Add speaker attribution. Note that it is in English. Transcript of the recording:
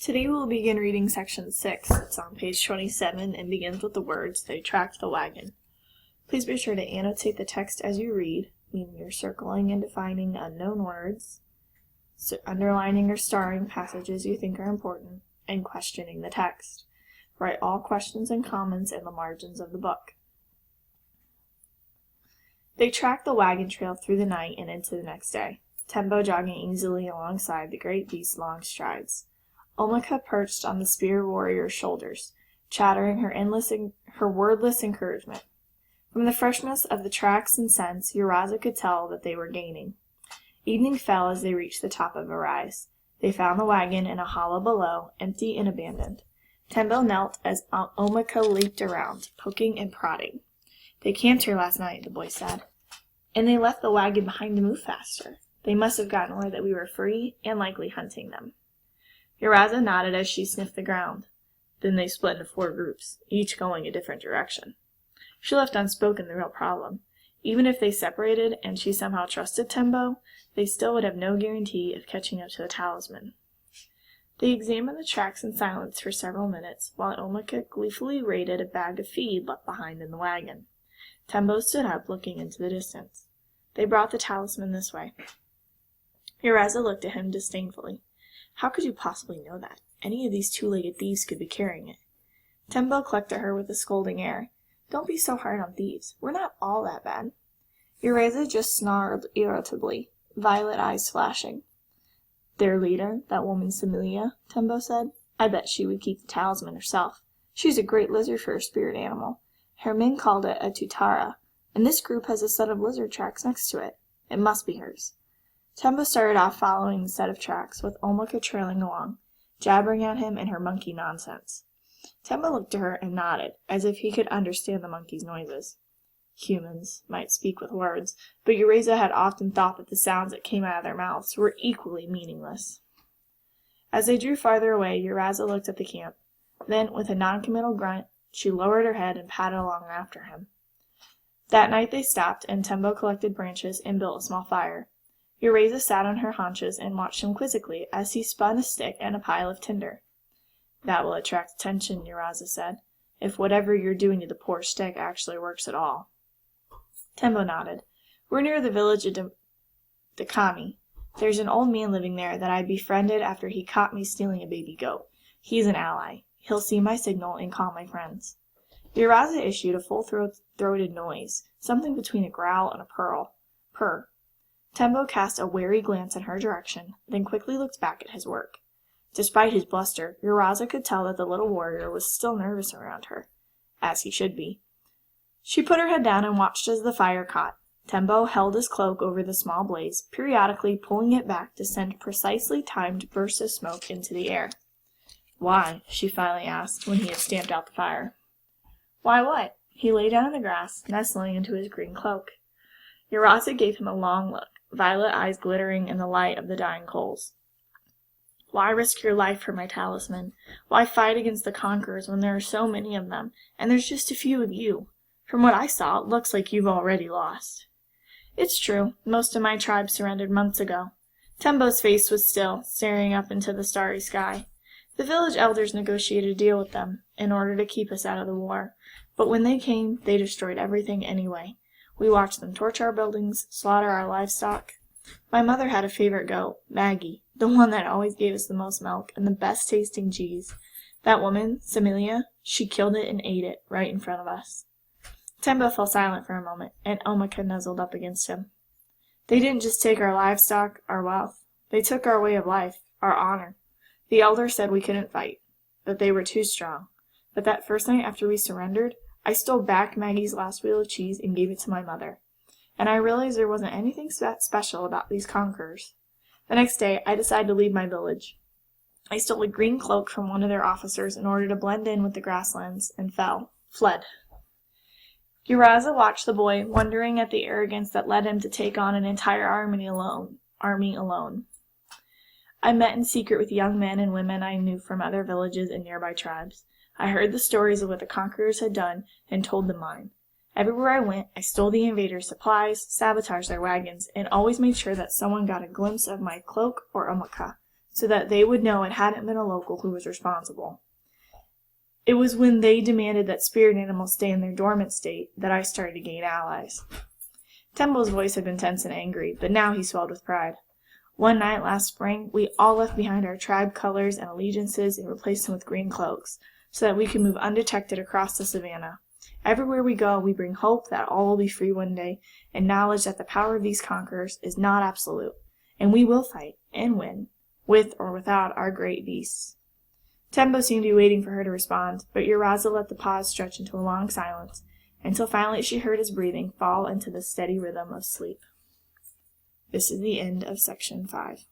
Speaker 1: Today we will begin reading section 6. It's on page 27 and begins with the words, "They tracked the wagon." Please be sure to annotate the text as you read, meaning you're circling and defining unknown words, underlining or starring passages you think are important, and questioning the text. Write all questions and comments in the margins of the book. They tracked the wagon trail through the night and into the next day, Tembo jogging easily alongside the great beast's long strides. Omika perched on the spear warrior's shoulders, chattering her wordless encouragement. From the freshness of the tracks and scents, Uraza could tell that they were gaining. Evening fell as they reached the top of a rise. They found the wagon in a hollow below, empty and abandoned. Tembo knelt as Omika leaped around, poking and prodding. "They camped here last night," the boy said, "and they left the wagon behind to move faster. They must have gotten word that we were free and likely hunting them." Uraza nodded as she sniffed the ground. Then they split into 4 groups, each going a different direction. She left unspoken the real problem. Even if they separated and she somehow trusted Tembo, they still would have no guarantee of catching up to the talisman. They examined the tracks in silence for several minutes, while Omika gleefully raided a bag of feed left behind in the wagon. Tembo stood up, looking into the distance. "They brought the talisman this way." Uraza looked at him disdainfully. "How could you possibly know that? Any of these 2-legged thieves could be carrying it." Tembo clucked at her with a scolding air. "Don't be so hard on thieves. We're not all that bad." Uraza just snarled irritably, violet eyes flashing. "Their leader, that woman Samilia," Tembo said. "I bet she would keep the talisman herself. She's a great lizard for a spirit animal. Her men called it a tutara, and this group has a set of lizard tracks next to it. It must be hers." Tembo started off following the set of tracks, with Omika trailing along, jabbering at him in her monkey nonsense. Tembo looked at her and nodded, as if he could understand the monkey's noises. Humans might speak with words, but Uraza had often thought that the sounds that came out of their mouths were equally meaningless. As they drew farther away, Uraza looked at the camp. Then, with a noncommittal grunt, she lowered her head and padded along after him. That night they stopped, and Tembo collected branches and built a small fire. Uraza sat on her haunches and watched him quizzically as he spun a stick and a pile of tinder. "That will attract attention," Uraza said, "if whatever you're doing to the poor stick actually works at all." Tembo nodded. "We're near the village of Dakami. There's an old man living there that I befriended after he caught me stealing a baby goat. He's an ally. He'll see my signal and call my friends." Uraza issued a full-throated noise, something between a growl and a purr. Tembo cast a wary glance in her direction, then quickly looked back at his work. Despite his bluster, Uraza could tell that the little warrior was still nervous around her, as he should be. She put her head down and watched as the fire caught. Tembo held his cloak over the small blaze, periodically pulling it back to send precisely timed bursts of smoke into the air. "Why?" she finally asked, when he had stamped out the fire. "Why what?" He lay down in the grass, nestling into his green cloak. Uraza gave him a long look, violet eyes glittering in the light of the dying coals. "Why risk your life for my talisman? Why fight against the conquerors when there are so many of them, and there's just a few of you? From what I saw, it looks like you've already lost." "It's true. Most of my tribe surrendered months ago." Tembo's face was still, staring up into the starry sky. "The village elders negotiated a deal with them, in order to keep us out of the war. But when they came, they destroyed everything anyway. We watched them torch our buildings, slaughter our livestock. My mother had a favorite goat, Maggie, the one that always gave us the most milk and the best-tasting cheese. That woman, Samilia, she killed it and ate it, right in front of us." Tembo fell silent for a moment, and Omika nuzzled up against him. "They didn't just take our livestock, our wealth. They took our way of life, our honor. The elders said we couldn't fight, that they were too strong. But that first night after we surrendered, I stole back Maggie's last wheel of cheese and gave it to my mother. And I realized there wasn't anything special about these conquerors. The next day, I decided to leave my village. I stole a green cloak from one of their officers in order to blend in with the grasslands, and fled." Uraza watched the boy, wondering at the arrogance that led him to take on an entire army alone. "I met in secret with young men and women I knew from other villages and nearby tribes. I heard the stories of what the conquerors had done and told them mine. Everywhere I went, I stole the invaders' supplies, sabotaged their wagons, and always made sure that someone got a glimpse of my cloak or Omika, so that they would know it hadn't been a local who was responsible. It was when they demanded that spirit animals stay in their dormant state that I started to gain allies. Tembo's voice had been tense and angry, but now he swelled with pride. One night last spring, we all left behind our tribe colors and allegiances and replaced them with green cloaks, so that we could move undetected across the savannah. Everywhere we go, we bring hope that all will be free one day, and knowledge that the power of these conquerors is not absolute, and we will fight, and win, with or without our great beasts. Tembo seemed to be waiting for her to respond, but Uraza let the pause stretch into a long silence, until finally she heard his breathing fall into the steady rhythm of sleep. This is the end of section 5.